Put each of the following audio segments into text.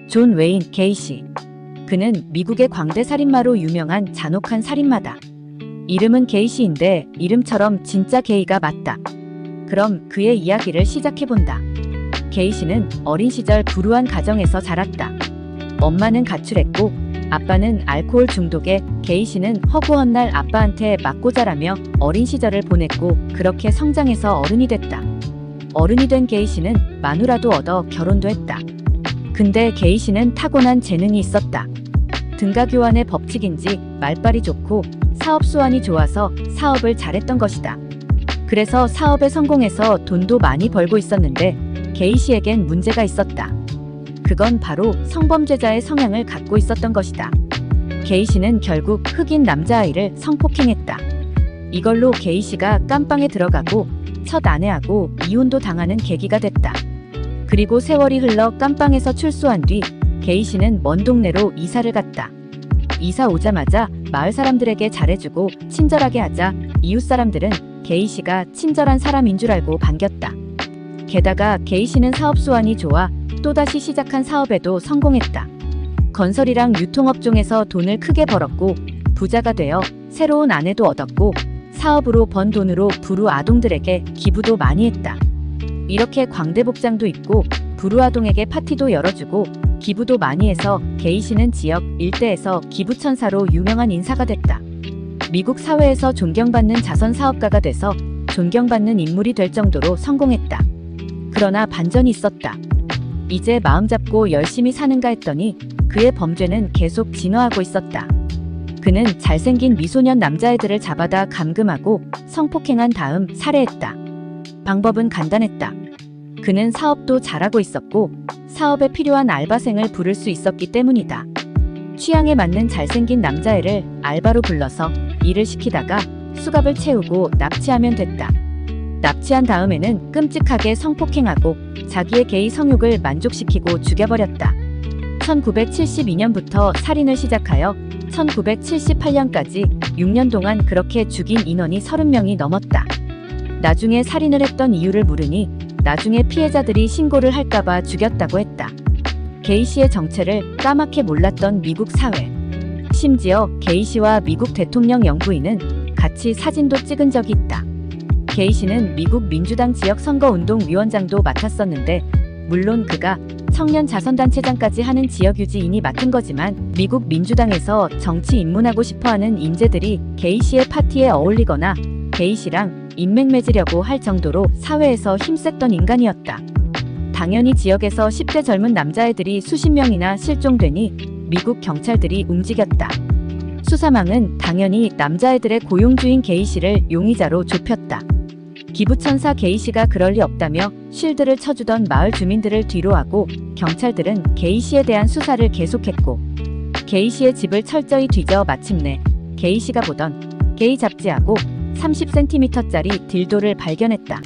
존 웨인 게이시. 그는 미국의 광대 살인마로 유명한 잔혹한 살인마다. 이름은 게이시인데 이름처럼 진짜 게이가 맞다. 그럼 그의 이야기를 시작해본다. 게이시는 어린 시절 불우한 가정에서 자랐다. 엄마는 가출했고 아빠는 알코올 중독에 게이시는 허구한 날 아빠한테 맞고 자라며 어린 시절을 보냈고 그렇게 성장해서 어른이 됐다. 어른이 된 게이시는 마누라도 얻어 결혼도 했다. 근데 게이시는 타고난 재능이 있었다. 등가 교환의 법칙인지 말빨이 좋고 사업 수완이 좋아서 사업을 잘했던 것이다. 그래서 사업에 성공해서 돈도 많이 벌고 있었는데 게이시에겐 문제가 있었다. 그건 바로 성범죄자의 성향을 갖고 있었던 것이다. 게이시는 결국 흑인 남자아이를 성폭행했다. 이걸로 게이시가 깜빵에 들어가고 첫 아내하고 이혼도 당하는 계기가 됐다. 그리고 세월이 흘러 깜빵에서 출소한 뒤 게이시는 먼 동네로 이사를 갔다. 이사 오자마자 마을 사람들에게 잘해주고 친절하게 하자 이웃 사람들은 게이시가 친절한 사람인 줄 알고 반겼다. 게다가 게이시는 사업 수완이 좋아 또다시 시작한 사업에도 성공했다. 건설이랑 유통업종에서 돈을 크게 벌었고 부자가 되어 새로운 아내도 얻었고 사업으로 번 돈으로 불우 아동들에게 기부도 많이 했다. 이렇게 광대복장도 입고 불우 아동에게 파티도 열어주고 기부도 많이 해서 게이시는 지역 일대에서 기부천사로 유명한 인사가 됐다. 미국 사회에서 존경받는 자선 사업가가 돼서 존경받는 인물이 될 정도로 성공했다. 그러나 반전이 있었다. 이제 마음 잡고 열심히 사는가 했더니 그의 범죄는 계속 진화하고 있었다. 그는 잘생긴 미소년 남자애들을 잡아다 감금하고 성폭행한 다음 살해했다. 방법은 간단했다. 그는 사업도 잘하고 있었고 사업에 필요한 알바생을 부를 수 있었기 때문이다. 취향에 맞는 잘생긴 남자애를 알바로 불러서 일을 시키다가 수갑을 채우고 납치하면 됐다. 납치한 다음에는 끔찍하게 성폭행하고 자기의 게이 성욕을 만족시키고 죽여버렸다. 1972년부터 살인을 시작하여 1978년까지 6년 동안 그렇게 죽인 인원이 30명이 넘었다. 나중에 살인을 했던 이유를 물으니 나중에 피해자들이 신고를 할까봐 죽였다고 했다. 게이시의 정체를 까맣게 몰랐던 미국 사회. 심지어 게이시와 미국 대통령 영부인은 같이 사진도 찍은 적이 있다. 게이시는 미국 민주당 지역 선거운동위원장도 맡았었는데 물론 그가 청년 자선단체장까지 하는 지역유지인이 맡은 거지만 미국 민주당에서 정치 입문하고 싶어하는 인재들이 게이시의 파티에 어울리거나 게이시랑 인맥 맺으려고 할 정도로 사회에서 힘셌던 인간이었다. 당연히 지역에서 10대 젊은 남자애들이 수십 명이나 실종되니 미국 경찰들이 움직였다. 수사망은 당연히 남자애들의 고용주인 게이시를 용의자로 좁혔다. 기부천사 게이시가 그럴 리 없다며 쉴드를 쳐주던 마을 주민들을 뒤로하고 경찰들은 게이시에 대한 수사를 계속했고 게이시의 집을 철저히 뒤져 마침내 게이시가 보던 게이 잡지하고 30cm짜리 딜도를 발견했다.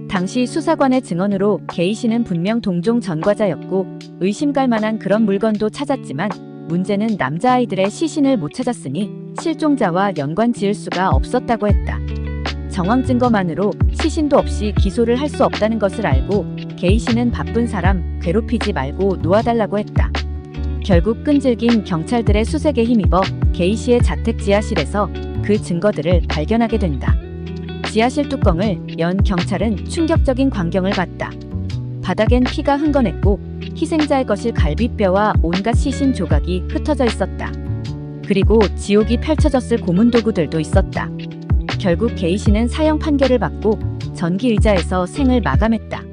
당시 수사관의 증언으로 게이시는 분명 동종 전과자였고 의심갈 만한 그런 물건도 찾았지만 문제는 남자아이들의 시신을 못 찾았으니 실종자와 연관 지을 수가 없었다고 했다. 정황 증거만으로 시신도 없이 기소를 할 수 없다는 것을 알고 게이시는 바쁜 사람 괴롭히지 말고 놓아달라고 했다. 결국 끈질긴 경찰들의 수색에 힘입어 게이시의 자택 지하실에서 그 증거들을 발견하게 된다. 지하실 뚜껑을 연 경찰은 충격적인 광경을 봤다. 바닥엔 피가 흥건했고 희생자의 것일 갈비뼈와 온갖 시신 조각이 흩어져 있었다. 그리고 지옥이 펼쳐졌을 고문 도구들도 있었다. 결국 게이시는 사형 판결을 받고 전기 의자에서 생을 마감했다.